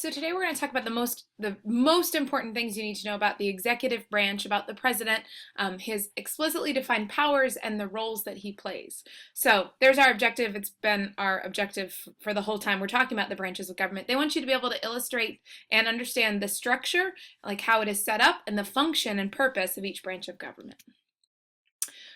So today we're going to talk about the most important things you need to know about the executive branch, about the president, his explicitly defined powers, and the roles that he plays. So there's our objective. It's been our objective for the whole time we're talking about the branches of government. They want you to be able to illustrate and understand the structure, like how it is set up, and the function and purpose of each branch of government.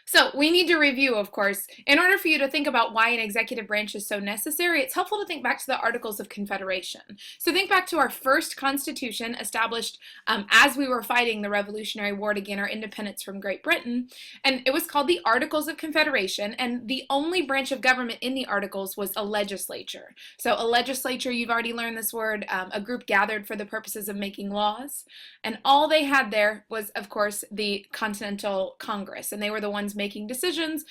So we need to review, of course. In order for you to think about why an executive branch is so necessary, it's helpful to think back to the Articles of Confederation. So think back to our first Constitution established as we were fighting the Revolutionary War to gain our independence from Great Britain. And it was called the Articles of Confederation, and the only branch of government in the Articles was a legislature. So a legislature, you've already learned this word, a group gathered for the purposes of making laws. And all they had there was, of course, the Continental Congress, and they were the ones making decisions.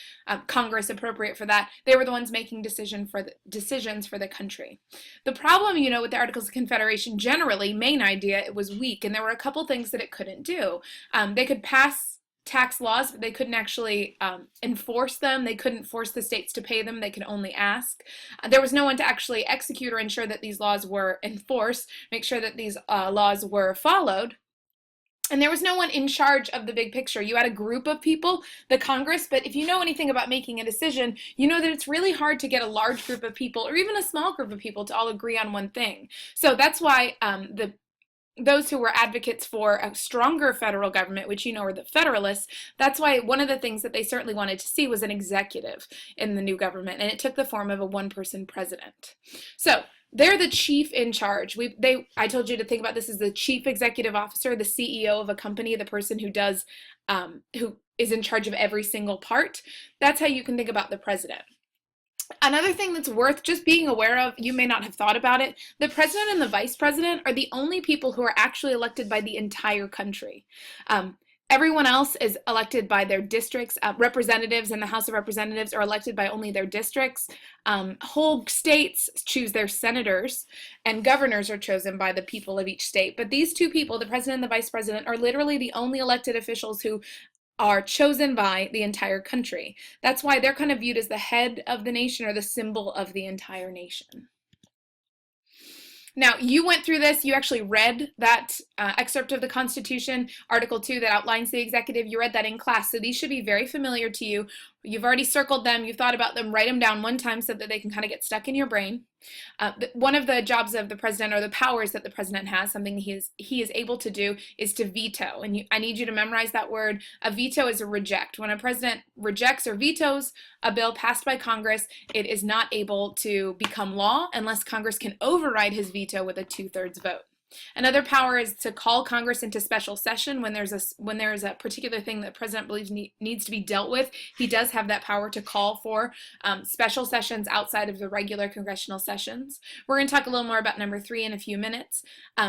Congress appropriate for that. They were the ones making decisions for the country. The problem, with the Articles of Confederation generally, main idea, it was weak, and there were a couple things that it couldn't do. They could pass tax laws, but they couldn't actually enforce them. They couldn't force the states to pay them. They could only ask. There was no one to actually execute or ensure that these laws were enforced, make sure that these laws were followed. And there was no one in charge of the big picture. You had a group of people, the Congress, but if you know anything about making a decision, you know that it's really hard to get a large group of people or even a small group of people to all agree on one thing. So that's why those who were advocates for a stronger federal government, which are the Federalists, that's why one of the things that they certainly wanted to see was an executive in the new government, and it took the form of a one-person president. So they're the chief in charge. I told you to think about this as the chief executive officer, the CEO of a company, the person who is in charge of every single part. That's how you can think about the president. Another thing that's worth just being aware of, you may not have thought about it, the president and the vice president are the only people who are actually elected by the entire country. Everyone else is elected by their districts. Representatives in the House of Representatives are elected by only their districts. Whole states choose their senators, and governors are chosen by the people of each state. But these two people, the president and the vice president, are literally the only elected officials who are chosen by the entire country. That's why they're kind of viewed as the head of the nation or the symbol of the entire nation. Now, you went through this, you actually read that excerpt of the Constitution, Article 2, that outlines the executive. You read that in class, so these should be very familiar to you. You've already circled them, you've thought about them, write them down one time so that they can kind of get stuck in your brain. One of the jobs of the president, or the powers that the president has, something he is able to do, is to veto. And I need you to memorize that word. A veto is a reject. When a president rejects or vetoes a bill passed by Congress, it is not able to become law unless Congress can override his veto with a 2/3 vote. Another power is to call Congress into special session when there's a particular thing that the president believes needs to be dealt with. He does have that power to call for special sessions outside of the regular congressional sessions. We're going to talk a little more about number 3 in a few minutes.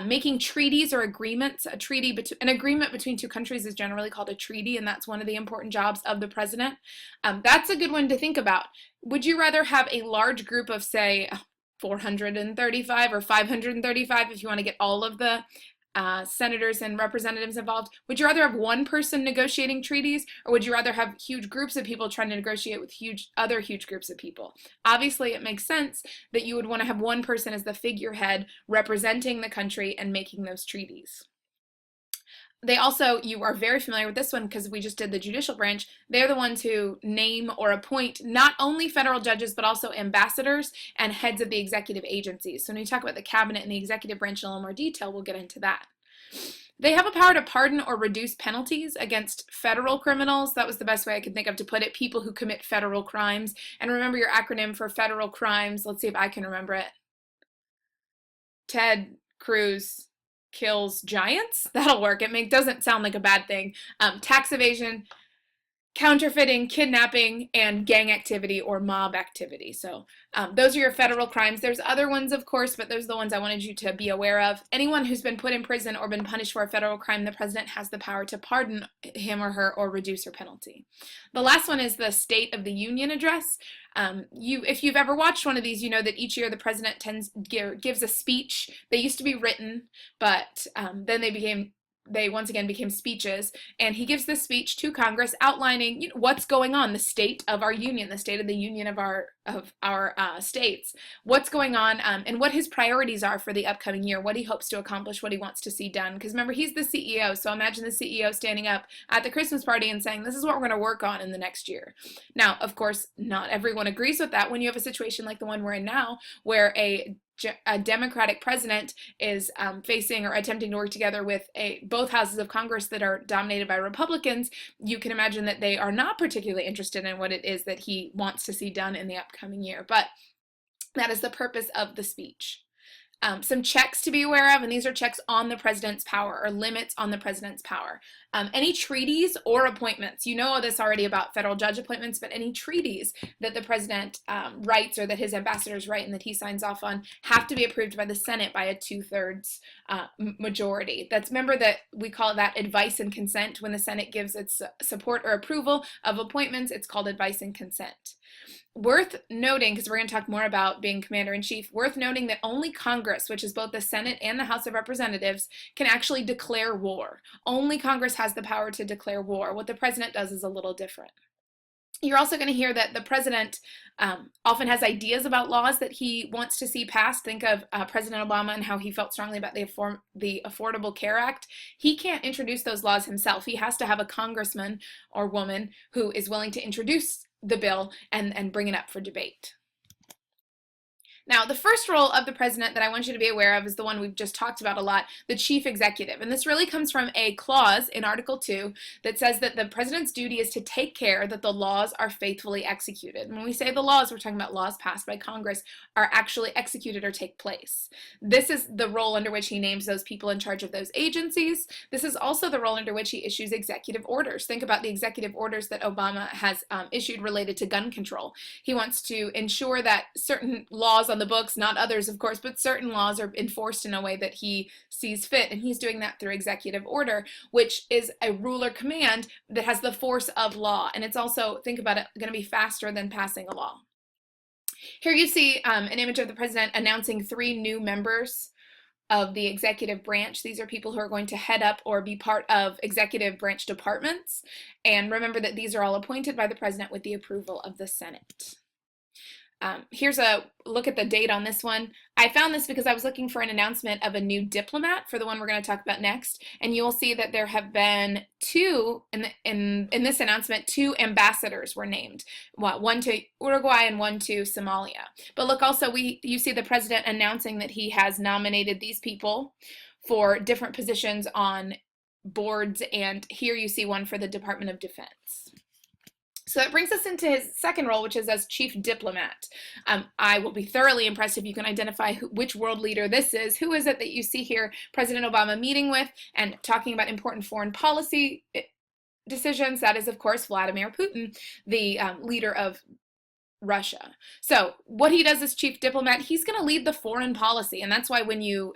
Making treaties or agreements. An agreement between two countries is generally called a treaty, and that's one of the important jobs of the president. That's a good one to think about. Would you rather have a large group of, say, 435 or 535, if you want to get all of the senators and representatives involved? Would you rather have one person negotiating treaties, or would you rather have huge groups of people trying to negotiate with other huge groups of people? Obviously, it makes sense that you would want to have one person as the figurehead representing the country and making those treaties. You are very familiar with this one because we just did the judicial branch. They're the ones who name or appoint not only federal judges, but also ambassadors and heads of the executive agencies. So when we talk about the cabinet and the executive branch in a little more detail, we'll get into that. They have a power to pardon or reduce penalties against federal criminals. That was the best way I could think of to put it. People who commit federal crimes. And remember your acronym for federal crimes. Let's see if I can remember it. Ted Cruz kills giants. That'll work. It doesn't sound like a bad thing. Tax evasion, counterfeiting, kidnapping, and gang activity or mob activity. So those are your federal crimes. There's other ones, of course, but those are the ones I wanted you to be aware of. Anyone who's been put in prison or been punished for a federal crime, the president has the power to pardon him or her or reduce her penalty. The last one is the State of the Union Address. If you've ever watched one of these, you know that each year the president gives a speech. They used to be written, but then they became they once again became speeches, and he gives this speech to Congress outlining, you know, what's going on, the state of our union, the state of the union of our states, what's going on, and what his priorities are for the upcoming year, what he hopes to accomplish, what he wants to see done. Because remember, he's the CEO, so imagine the CEO standing up at the Christmas party and saying, this is what we're going to work on in the next year. Now, of course, not everyone agrees with that when you have a situation like the one we're in now, where a Democratic president is facing or attempting to work together with both houses of Congress that are dominated by Republicans. You can imagine that they are not particularly interested in what it is that he wants to see done in the upcoming year. But that is the purpose of the speech. Some checks to be aware of, and these are checks on the president's power, or limits on the president's power. Any treaties or appointments, you know this already about federal judge appointments, but any treaties that the president writes or that his ambassadors write and that he signs off on have to be approved by the Senate by a 2/3 majority. Remember that we call that advice and consent. When the Senate gives its support or approval of appointments, it's called advice and consent. Worth noting, because we're going to talk more about being commander-in-chief, worth noting that only Congress, which is both the Senate and the House of Representatives, can actually declare war. Only Congress has the power to declare war. What the president does is a little different. You're also going to hear that the president often has ideas about laws that he wants to see passed. Think of President Obama and how he felt strongly about the Affordable Care Act. He can't introduce those laws himself. He has to have a congressman or woman who is willing to introduce the bill and bring it up for debate. Now, the first role of the president that I want you to be aware of is the one we've just talked about a lot, the chief executive. And this really comes from a clause in Article 2 that says that the president's duty is to take care that the laws are faithfully executed. And when we say the laws, we're talking about laws passed by Congress are actually executed or take place. This is the role under which he names those people in charge of those agencies. This is also the role under which he issues executive orders. Think about the executive orders that Obama has issued related to gun control. He wants to ensure that certain laws on the books, not others of course, but certain laws are enforced in a way that he sees fit, and he's doing that through executive order, which is a rule or command that has the force of law, and it's also, think about it, going to be faster than passing a law. Here you see an image of the president announcing 3 new members of the executive branch. These are people who are going to head up or be part of executive branch departments, and remember that these are all appointed by the president with the approval of the Senate. Here's a look at the date on this one. I found this because I was looking for an announcement of a new diplomat for the one we're going to talk about next, and you will see that there have been 2 in this announcement. 2 ambassadors were named, one to Uruguay and one to Somalia. But look, also you see the president announcing that he has nominated these people for different positions on boards, and here you see one for the Department of Defense. So that brings us into his second role, which is as chief diplomat. I will be thoroughly impressed if you can identify which world leader this is. Who is it that you see here President Obama meeting with and talking about important foreign policy decisions? That is, of course, Vladimir Putin, the leader of Russia. So what he does as chief diplomat, he's going to lead the foreign policy, and that's why when you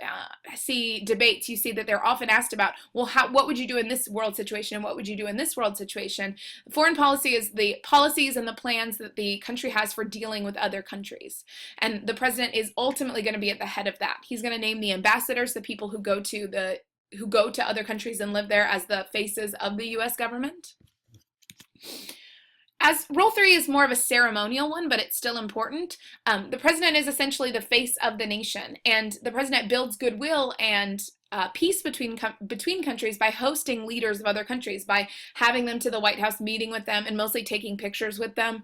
see debates, you see that they're often asked about, well, what would you do in this world situation, and what would you do in this world situation? Foreign policy is the policies and the plans that the country has for dealing with other countries, and the president is ultimately going to be at the head of that. He's going to name the ambassadors, the people who go to other countries and live there as the faces of the U.S. government. As role 3 is more of a ceremonial one, but it's still important, the president is essentially the face of the nation, and the president builds goodwill and peace between countries by hosting leaders of other countries, by having them to the White House, meeting with them, and mostly taking pictures with them.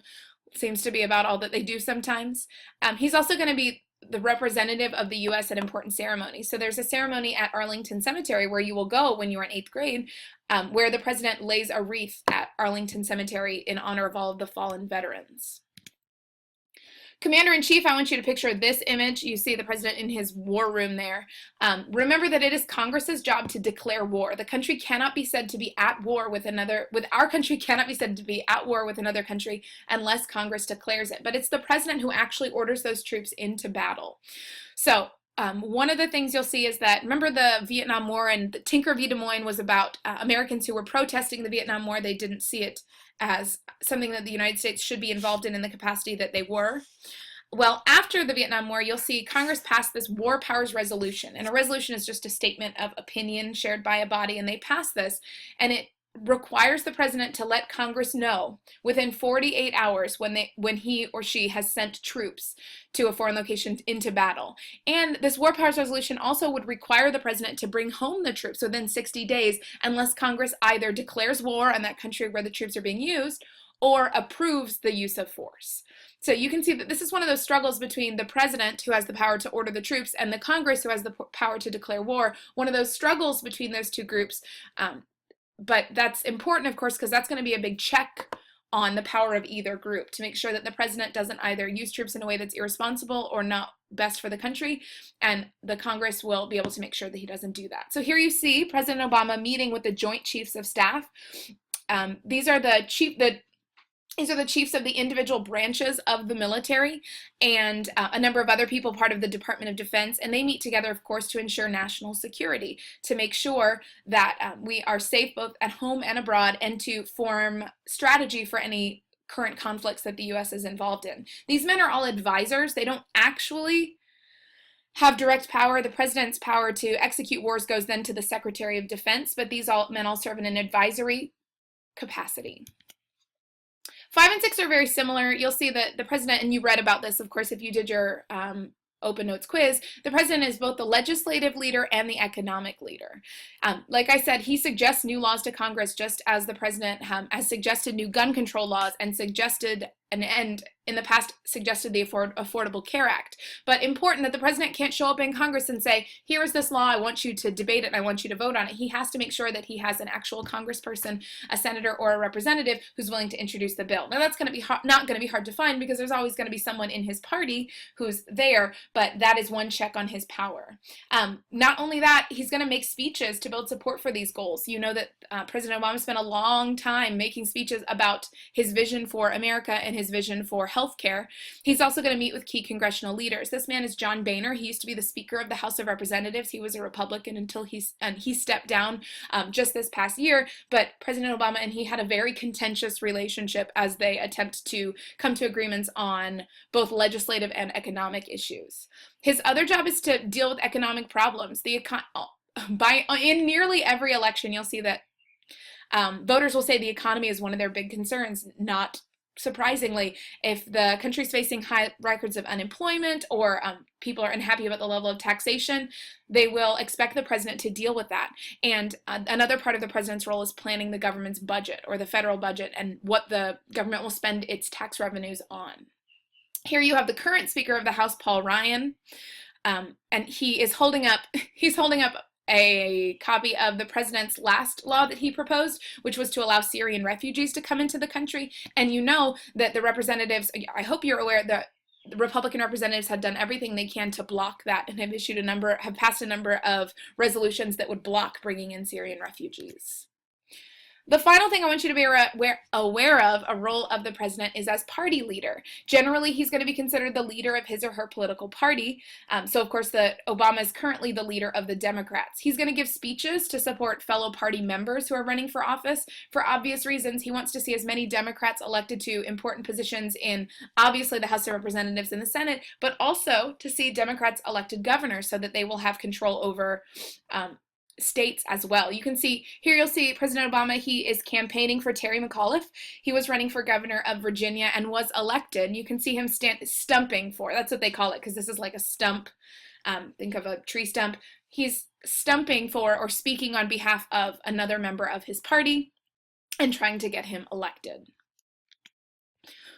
Seems to be about all that they do sometimes. He's also going to be the representative of the U.S. at important ceremonies. So there's a ceremony at Arlington Cemetery where you will go when you are in 8th grade, where the president lays a wreath at Arlington Cemetery in honor of all of the fallen veterans. Commander-in-Chief, I want you to picture this image. You see the president in his war room there. Remember that it is Congress's job to declare war. The country cannot be said to be at war with our country cannot be said to be at war with another country unless Congress declares it. But it's the president who actually orders those troops into battle. So one of the things you'll see is that, remember the Vietnam War, and the Tinker v. Des Moines was about Americans who were protesting the Vietnam War. They didn't see it as something that the United States should be involved in the capacity that they were. Well, after the Vietnam War, you'll see Congress passed this War Powers Resolution. And a resolution is just a statement of opinion shared by a body, and they passed this. And it requires the president to let Congress know within 48 hours when he or she has sent troops to a foreign location into battle. And this War Powers Resolution also would require the president to bring home the troops within 60 days unless Congress either declares war on that country where the troops are being used or approves the use of force. So you can see that this is one of those struggles between the president, who has the power to order the troops, and the Congress, who has the power to declare war. One of those struggles between those two groups. But that's important, of course, because that's going to be a big check on the power of either group to make sure that the president doesn't either use troops in a way that's irresponsible or not best for the country, and the Congress will be able to make sure that he doesn't do that. So here you see President Obama meeting with the Joint Chiefs of Staff. These are the chiefs of the individual branches of the military and a number of other people part of the Department of Defense, and they meet together, of course, to ensure national security, to make sure that we are safe both at home and abroad, and to form strategy for any current conflicts that the U.S. is involved in. These men are all advisors. They don't actually have direct power. The president's power to execute wars goes then to the Secretary of Defense, but these men all serve in an advisory capacity. 5 and 6 are very similar. You'll see that the president, and you read about this, of course, if you did your Open Notes quiz, the president is both the legislative leader and the economic leader. Like I said, he suggests new laws to Congress, just as the president has suggested new gun control laws and suggested and in the past suggested the Affordable Care Act. But important that the president can't show up in Congress and say, here is this law, I want you to debate it, and I want you to vote on it. He has to make sure that he has an actual congressperson, a senator, or a representative who's willing to introduce the bill. Now that's going to be not going to be hard to find, because there's always going to be someone in his party who's there, but that is one check on his power. Not only that, he's going to make speeches to build support for these goals. You know that President Obama spent a long time making speeches about his vision for America and his vision for healthcare. He's also going to meet with key congressional leaders. This man is John Boehner. He used to be the Speaker of the House of Representatives. He was a Republican until he stepped down just this past year. But President Obama and he had a very contentious relationship as they attempt to come to agreements on both legislative and economic issues. His other job is to deal with economic problems. In nearly every election, you'll see that voters will say the economy is one of their big concerns. Not surprisingly, if the country's facing high records of unemployment or people are unhappy about the level of taxation, they will expect the president to deal with that. And another part of the president's role is planning the government's budget, or the federal budget, and what the government will spend its tax revenues on. Here you have the current Speaker of the House, Paul Ryan, and he's holding up a copy of the president's last law that he proposed, which was to allow Syrian refugees to come into the country. And you know that the representatives, I hope you're aware that the Republican representatives have done everything they can to block that, and have passed a number of resolutions that would block bringing in Syrian refugees. The final thing I want you to be aware of, a role of the president, is as party leader. Generally, he's going to be considered the leader of his or her political party. So, of course, Obama is currently the leader of the Democrats. He's going to give speeches to support fellow party members who are running for office. For obvious reasons, he wants to see as many Democrats elected to important positions in, obviously, the House of Representatives and the Senate, but also to see Democrats elected governors so that they will have control over states as well. You can see here, you'll see President Obama, he is campaigning for Terry McAuliffe. He was running for governor of Virginia and was elected. You can see him stumping for, that's what they call it, because this is like a stump. Think of a tree stump. He's stumping for, or speaking on behalf of, another member of his party and trying to get him elected.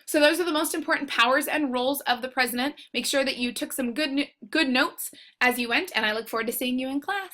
So those are the most important powers and roles of the president. Make sure that you took some good notes as you went, and I look forward to seeing you in class.